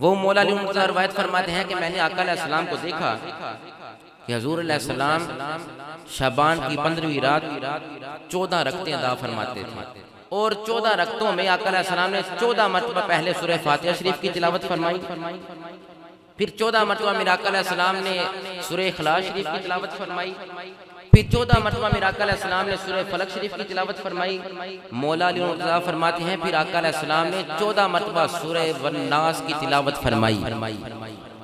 وہ مولا علی مرتضیٰ روایت فرماتے ہیں کہ میں نے آقا علیہ السلام کو دیکھا کہ حضور علیہ السلام شعبان کی 15ویں رات 14 رکعتیں ادا فرماتے تھے، اور 14 رکعتوں میں آقا علیہ السلام نے 14 مرتبہ پہلے سورہ فاتحہ شریف کی تلاوت فرمائی، پھر 14 مرتبہ میرے آقا علیہ السلام نے سورہ اخلاص شریف کی تلاوت فرمائی، پھر 14 مرتبہ میرے آقا علیہ السلام نے سورہ فلق شریف کی تلاوت فرمائی۔ مولا علی مرتضیٰ فرماتے ہیں پھر آقا علیہ السلام نے 14 مرتبہ سورہ والناس کی تلاوت فرمائی،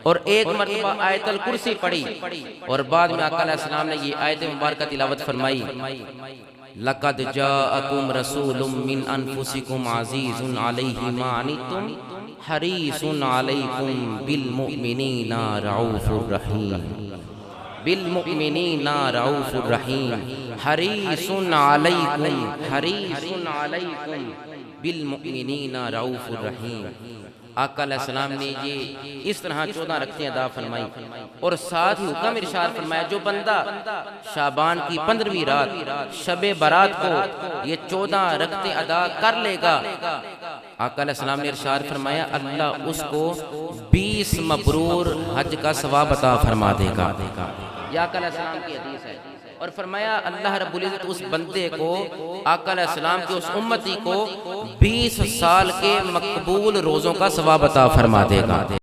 اور 1 مرتبہ آیت الکرسی پڑھی، اور بعد میں آقا علیہ السلام نے یہ آیت مبارکہ تلاوت فرمائی، لَقَدْ جَاءَكُمْ رَسُولٌ مِّنْ أَنفُسِكُمْ عَزِيزٌ عَلَيْهِ مَا عَنِتُّمْ حَرِيصٌ عَلَيْكُمْ بِالْمُؤْمِنِينَ رَءُوفٌ رَحِيمٌ بالمؤمنین رؤوف الرحیم حریص علیکم بالمؤمنین رؤوف الرحیم۔ آقا علیہ السلام نے یہ اس طرح 14 رکعتیں ادا فرمائی، اور ساتھ ہی حکم ارشاد فرمایا جو بندہ شعبان کی 15ویں رات شب برات کو یہ 14 رکعتیں ادا کر لے گا، آقا علیہ السلام نے ارشاد فرمایا اللہ اس کو 20 مبرور حج کا ثواب عطا فرما دے گا۔ یہ آقا علیہ السلام کی حدیث ہے، اور فرمایا اللہ رب العزت اس بندے کو، آقا علیہ السلام کے اس امتی کو 20 سال کے مقبول روزوں کا ثواب عطا فرما دے گا۔